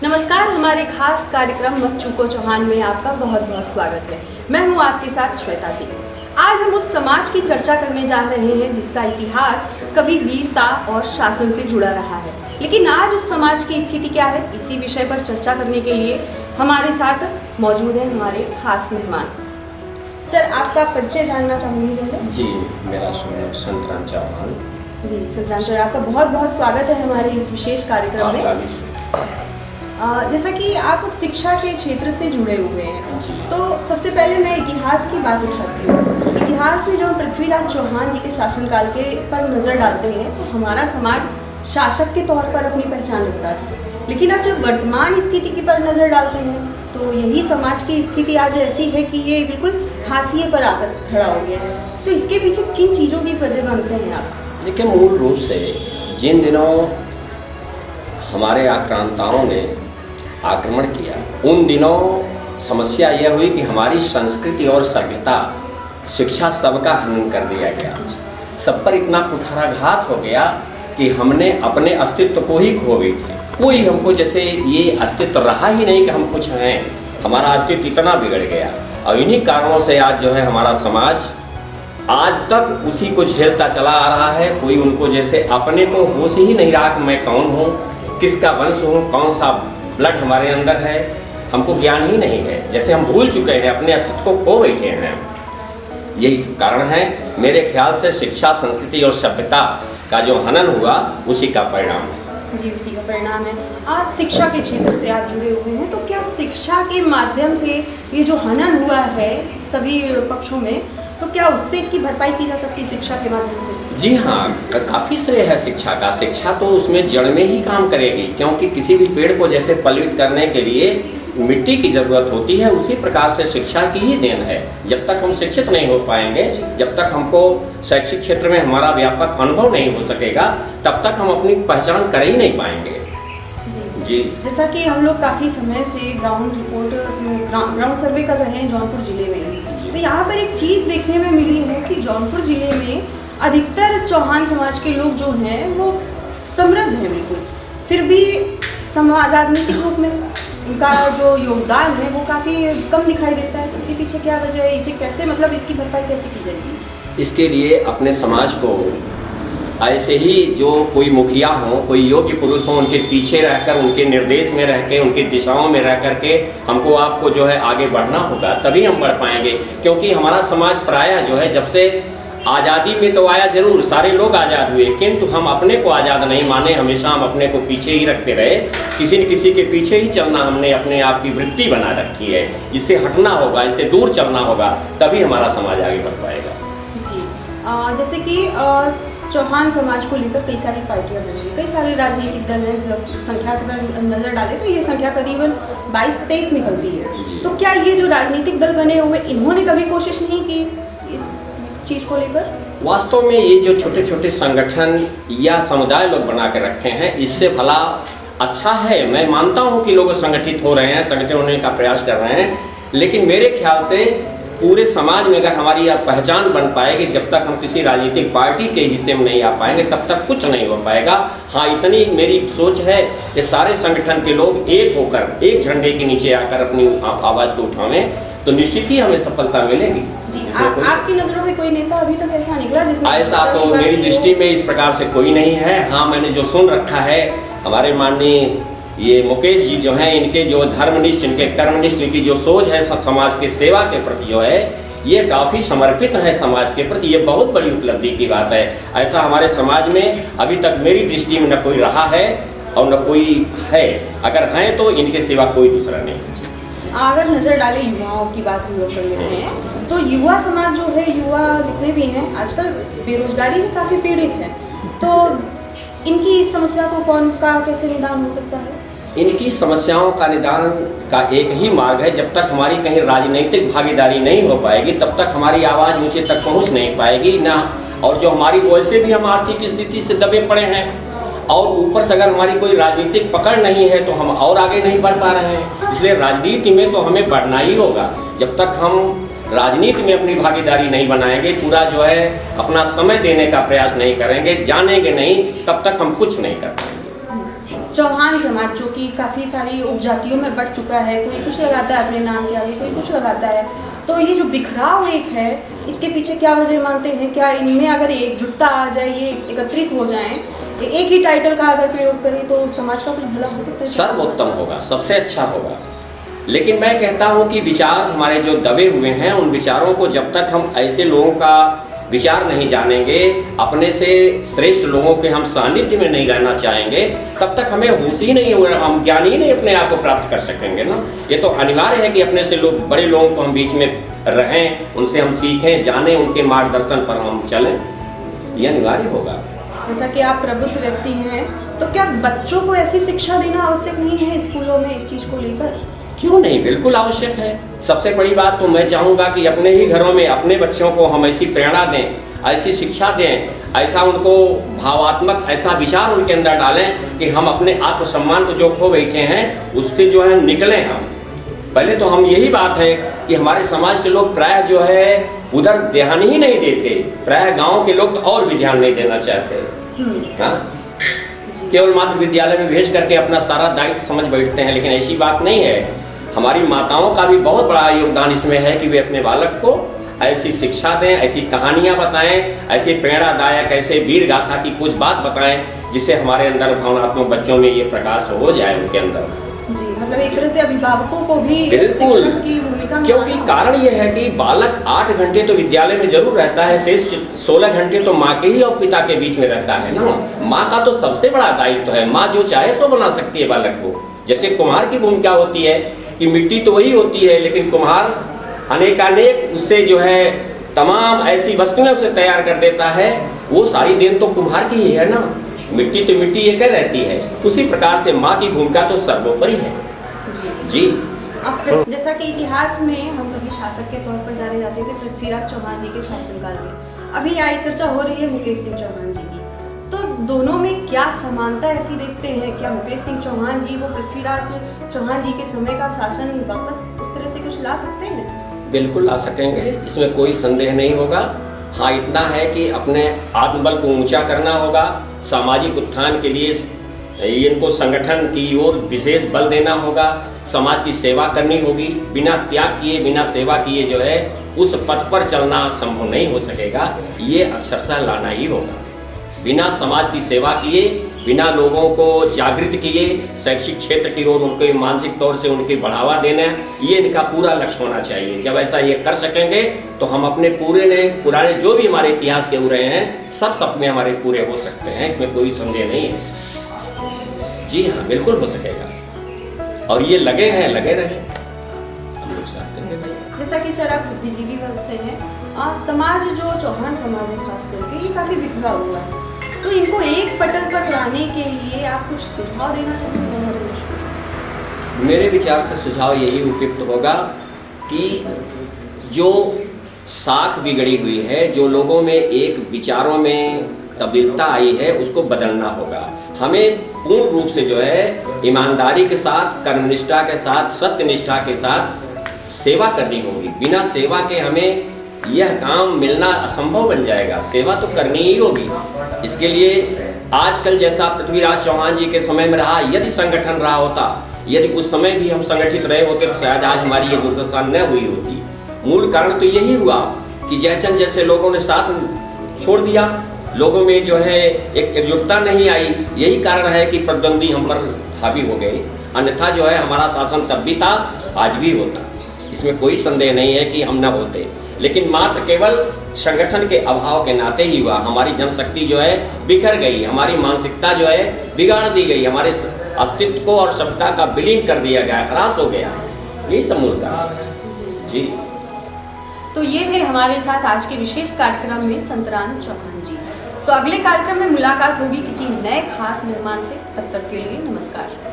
नमस्कार, हमारे खास कार्यक्रम मत चूको चौहान में आपका बहुत बहुत स्वागत है। मैं हूं आपके साथ श्वेता सिंह। आज हम उस समाज की चर्चा करने जा रहे हैं जिसका इतिहास कभी वीरता और शासन से जुड़ा रहा है। लेकिन आज उस समाज की स्थिति क्या है, इसी विषय पर चर्चा करने के लिए हमारे साथ मौजूद हैं हमारे खास मेहमान। सर, आपका परिचय जानना चाहूँगी। जी, मेरा नाम संतराम चौहान। जी संतराम सर, आपका बहुत बहुत स्वागत है हमारे इस विशेष कार्यक्रम में। जैसा कि आप शिक्षा के क्षेत्र से जुड़े हुए हैं, तो सबसे पहले मैं इतिहास की बात उठाती हूँ। इतिहास में जब हम पृथ्वीराज चौहान जी के शासनकाल के पर नज़र डालते हैं तो हमारा समाज शासक के तौर पर अपनी पहचान रखता है। लेकिन अब जब वर्तमान स्थिति की पर नज़र डालते हैं तो यही समाज की स्थिति आज ऐसी है कि ये बिल्कुल हाशिए पर आकर खड़ा हो गया है। तो इसके पीछे किन चीज़ों की वजह मानते हैं आप? देखिए, मूल रूप से जिन दिनों हमारे आक्रांताओं ने आक्रमण किया, उन दिनों समस्या यह हुई कि हमारी संस्कृति और सभ्यता, शिक्षा सबका हनन कर दिया गया। सब पर इतना कुठाराघात हो गया कि हमने अपने अस्तित्व को ही खो बैठे। कोई हमको जैसे ये अस्तित्व रहा ही नहीं कि हम कुछ हैं। हमारा अस्तित्व इतना बिगड़ गया और इन्हीं कारणों से आज जो है हमारा समाज आज तक उसी को झेलता चला आ रहा है। कोई उनको जैसे अपने को होश ही नहीं रहा कि मैं कौन हूँ, किसका वंश हूँ, कौन सा ब्लड हमारे अंदर है, हमको ज्ञान ही नहीं है। जैसे हम भूल चुके हैं, अपने अस्तित्व को खो बैठे हैं। यही सब कारण है। मेरे ख्याल से शिक्षा, संस्कृति और सभ्यता का जो हनन हुआ उसी का परिणाम है। जी, उसी का परिणाम है। आज शिक्षा के क्षेत्र से आप जुड़े हुए हैं, तो क्या शिक्षा के माध्यम से ये जो हनन हुआ है सभी पक्षों में, तो क्या उससे इसकी भरपाई की जा सकती है शिक्षा के माध्यम से? जी हाँ, काफ़ी श्रेय है शिक्षा का। शिक्षा तो उसमें जड़ में ही काम करेगी, क्योंकि किसी भी पेड़ को जैसे पल्वित करने के लिए मिट्टी की ज़रूरत होती है, उसी प्रकार से शिक्षा की ही देन है। जब तक हम शिक्षित नहीं हो पाएंगे, जब तक हमको शैक्षिक क्षेत्र में हमारा व्यापक अनुभव नहीं हो सकेगा, तब तक हम अपनी पहचान कर ही नहीं पाएंगे। जी, जैसा कि हम लोग काफ़ी समय से ग्राउंड सर्वे कर रहे हैं जौनपुर ज़िले में, तो यहाँ पर एक चीज़ देखने में मिली है कि जौनपुर ज़िले में अधिकतर चौहान समाज के लोग जो हैं वो समृद्ध हैं बिल्कुल, फिर भी राजनीतिक रूप में उनका जो योगदान है वो काफ़ी कम दिखाई देता है। इसके पीछे क्या वजह है? इसे कैसे, मतलब इसकी भरपाई कैसे की जाएगी? इसके लिए अपने समाज को ऐसे ही जो कोई मुखिया हों, कोई योग्य पुरुष हों, उनके पीछे रहकर, उनके निर्देश में रह के, उनकी दिशाओं में रह कर के हमको आपको जो है आगे बढ़ना होगा, तभी हम बढ़ पाएंगे। क्योंकि हमारा समाज प्रायः जो है जब से आज़ादी में तो आया ज़रूर, सारे लोग आज़ाद हुए, किंतु हम अपने को आज़ाद नहीं माने। हमेशा हम अपने को पीछे ही रखते रहे, किसी न किसी के पीछे ही चलना हमने अपने आप की वृत्ति बना रखी है। इससे हटना होगा, इससे दूर चलना होगा, तभी हमारा समाज आगे बढ़ पाएगा। जी, जैसे कि चौहान समाज को लेकर कई सारी पार्टियां बनी, कई सारे राजनीतिक दल हैं। संख्या पर नज़र डालें तो ये संख्या करीबन 22-23 निकलती है। तो क्या ये जो राजनीतिक दल बने हुए, इन्होंने कभी कोशिश नहीं की इस चीज़ को लेकर? वास्तव में ये जो छोटे छोटे संगठन या समुदाय लोग बना के रखे हैं, इससे भला अच्छा है। मैं मानता हूँ कि लोग संगठित हो रहे हैं, संगठित होने का प्रयास कर रहे हैं, लेकिन मेरे ख्याल से पूरे समाज में अगर हमारी यह पहचान बन पाएगी, जब तक हम किसी राजनीतिक पार्टी के हिस्से में नहीं आ पाएंगे तब तक कुछ नहीं हो पाएगा। हाँ, इतनी मेरी सोच है कि सारे संगठन के लोग एक होकर, एक झंडे के नीचे आकर अपनी आवाज़ को उठावें, तो निश्चित ही हमें सफलता मिलेगी। जी, आपकी नज़रों में कोई नेता अभी तक ऐसा निकला जिसने? ऐसा तो मेरी दृष्टि में इस प्रकार से कोई नहीं है। हाँ, मैंने जो सुन रखा है, हमारे माननीय ये मुकेश जी जो हैं, इनके जो धर्मनिष्ठ, इनके कर्मनिष्ठ, इनकी जो सोच है समाज के सेवा के प्रति जो है, ये काफ़ी समर्पित है समाज के प्रति। ये बहुत बड़ी उपलब्धि की बात है। ऐसा हमारे समाज में अभी तक मेरी दृष्टि में न कोई रहा है और न कोई है। अगर हैं तो इनके सिवा कोई दूसरा नहीं। अगर नज़र डालें युवाओं की बात हम लोग कर लेते हैं, तो युवा समाज जो है, युवा जितने भी हैं आजकल बेरोजगारी से काफ़ी पीड़ित हैं। तो इनकी इस समस्या को कैसे निदान हो सकता है? इनकी समस्याओं का निदान का एक ही मार्ग है। जब तक हमारी कहीं राजनीतिक भागीदारी नहीं हो पाएगी, तब तक हमारी आवाज़ ऊंचे तक पहुंच नहीं पाएगी ना। और जो हमारी वैसे भी हम आर्थिक स्थिति से दबे पड़े हैं, और ऊपर से अगर हमारी कोई राजनीतिक पकड़ नहीं है तो हम और आगे नहीं बढ़ पा रहे हैं। इसलिए राजनीति में तो हमें बढ़ना ही होगा। जब तक हम राजनीति में अपनी भागीदारी नहीं बनाएंगे, पूरा जो है अपना समय देने का प्रयास नहीं करेंगे, जानेंगे नहीं, तब तक हम कुछ नहीं कर पाएंगे। चौहान समाज जो कि काफ़ी सारी उपजातियों में बट चुका है, कोई कुछ लगाता है अपने नाम के आगे, कोई कुछ लगाता है, तो ये जो बिखराव एक है, इसके पीछे क्या वजह मानते हैं? क्या इनमें अगर एकजुटता आ जाए, ये एकत्रित हो जाएं, एक ही टाइटल का अगर प्रयोग करें तो समाज का कुछ भला हो सकता है? सर्वोत्तम होगा, सबसे अच्छा होगा। लेकिन मैं कहता हूँ कि विचार हमारे जो दबे हुए हैं, उन विचारों को जब तक हम ऐसे लोगों का विचार नहीं जानेंगे, अपने से श्रेष्ठ लोगों के हम सानिध्य में नहीं रहना चाहेंगे, तब तक हमें होश ही नहीं होगा, हम ज्ञान ही नहीं अपने आप को प्राप्त कर सकेंगे ना। ये तो अनिवार्य है कि अपने से लोग, बड़े लोगों को हम बीच में रहें, उनसे हम सीखें, जानें, उनके मार्गदर्शन पर हम चलें, ये अनिवार्य होगा। जैसा कि आप प्रबुद्ध व्यक्ति हैं, तो क्या बच्चों को ऐसी शिक्षा देना आवश्यक नहीं है स्कूलों में इस चीज़ को लेकर? क्यों नहीं, बिल्कुल आवश्यक है। सबसे बड़ी बात तो मैं चाहूँगा कि अपने ही घरों में अपने बच्चों को हम ऐसी प्रेरणा दें, ऐसी शिक्षा दें, ऐसा उनको भावात्मक ऐसा विचार उनके अंदर डालें कि हम अपने आत्मसम्मान को जो खो बैठे हैं उससे जो है निकलें हम। पहले तो हम यही बात है कि हमारे समाज के लोग प्रायः जो है उधर ध्यान ही नहीं देते, प्रायः गाँव के लोग तो और भी ध्यान नहीं देना चाहते। हाँ, केवल मात्र विद्यालय में भेज करके अपना सारा दायित्व समझ बैठते हैं, लेकिन ऐसी बात नहीं है। हमारी माताओं का भी बहुत बड़ा योगदान इसमें है कि वे अपने बालक को ऐसी शिक्षा दें, ऐसी कहानियाँ बताएं, ऐसे प्रेरणादायक, ऐसे वीर गाथा की कुछ बात बताएं, जिससे हमारे अंदर भावनात्मक बच्चों में ये प्रकाश हो जाए उनके अंदर। जी, मतलब एक तरह से अभिभावकों को भी बिल्कुल, शिक्षक की भूमिका, क्योंकि कारण ये है कि बालक 8 घंटे तो विद्यालय में जरूर रहता है, शेष 16 घंटे तो माँ के ही और पिता के बीच में रहता है ना। माँ का तो सबसे बड़ा दायित्व है, माँ जो चाहे सो बना सकती है बालक को। जैसे कुम्हार की भूमिका होती है कि मिट्टी तो वही होती है, लेकिन कुम्हार अनेकानेक उससे जो है तमाम ऐसी वस्तुएं उसे तैयार कर देता है, वो सारी देन तो कुम्हार की ही है ना। मिट्टी तो मिट्टी एक रहती है, उसी प्रकार से माँ की भूमिका तो सर्वोपरि है। जी। अब जैसा कि इतिहास में हम कभी शासक के तौर पर जाने जाते थे पृथ्वीराज चौहान जी के शासनकाल में, अभी आई चर्चा हो रही है मुकेश सिंह चौहान जी की, तो दोनों में क्या समानता ऐसी देखते हैं? क्या मुकेश सिंह चौहान जी वो पृथ्वीराज चौहान जी के समय का शासन वापस उस तरह से कुछ ला सकते हैं? बिल्कुल ला सकेंगे, इसमें कोई संदेह नहीं होगा। हाँ, इतना है कि अपने आत्मबल को ऊंचा करना होगा, सामाजिक उत्थान के लिए इनको संगठन की ओर विशेष बल देना होगा, समाज की सेवा करनी होगी। बिना त्याग किए, बिना सेवा किए जो है उस पथ पर चलना संभव नहीं हो सकेगा, ये अक्षरशः लाना ही होगा। बिना समाज की सेवा किए, बिना लोगों को जागृत किए, शैक्षिक क्षेत्र की ओर उनको मानसिक तौर से उनके बढ़ावा देना, ये इनका पूरा लक्ष्य होना चाहिए। जब ऐसा ये कर सकेंगे तो हम अपने पुराने जो भी हमारे इतिहास के हो रहे हैं सब सपने हमारे पूरे हो सकते हैं, इसमें कोई संदेह नहीं है। जी हाँ, बिल्कुल हो सकेगा, और ये लगे हैं, लगे रहे हम लोग साथ देंगे। जैसा कि सर आप बुद्धिजीवी वर्ग से हैं, समाज जो चौहान समाज है खास करके, ये काफ़ी बिखरा हुआ है, तो इनको एक पटल पर लाने के लिए आप कुछ सुझाव देना चाहेंगे? मेरे विचार से सुझाव यही उपयुक्त होगा कि जो साख बिगड़ी हुई है, जो लोगों में एक विचारों में तब्दीलता आई है, उसको बदलना होगा। हमें पूर्ण रूप से जो है ईमानदारी के साथ, कर्मनिष्ठा के साथ, सत्यनिष्ठा के साथ सेवा करनी होगी। बिना सेवा के हमें यह काम मिलना असंभव बन जाएगा, सेवा तो करनी ही होगी। इसके लिए आजकल जैसा पृथ्वीराज चौहान जी के समय में रहा, यदि संगठन रहा होता, यदि उस समय भी हम संगठित रहे होते तो शायद आज हमारी ये दुर्दशा न हुई होती। मूल कारण तो यही हुआ कि जयचंद जैसे लोगों ने साथ छोड़ दिया, लोगों में जो है एक एकजुटता नहीं आई। यही कारण है कि प्रतिद्वंदी हम पर हावी हो गए, अन्यथा जो है हमारा शासन तब भी था, आज भी होता, इसमें कोई संदेह नहीं है कि हम न होते। लेकिन मात्र केवल संगठन के अभाव के नाते ही हुआ। हमारी जनशक्ति जो है बिखर गई, हमारी मानसिकता जो है बिगाड़ दी गई, हमारे अस्तित्व को और सत्ता का विलीन कर दिया गया, ह्रास हो गया। यही समूलता है। जी। तो ये थे हमारे साथ आज के विशेष कार्यक्रम में संतराम चौहान जी। तो अगले कार्यक्रम में मुलाकात होगी किसी नए खास मेहमान से, तब तक के लिए नमस्कार।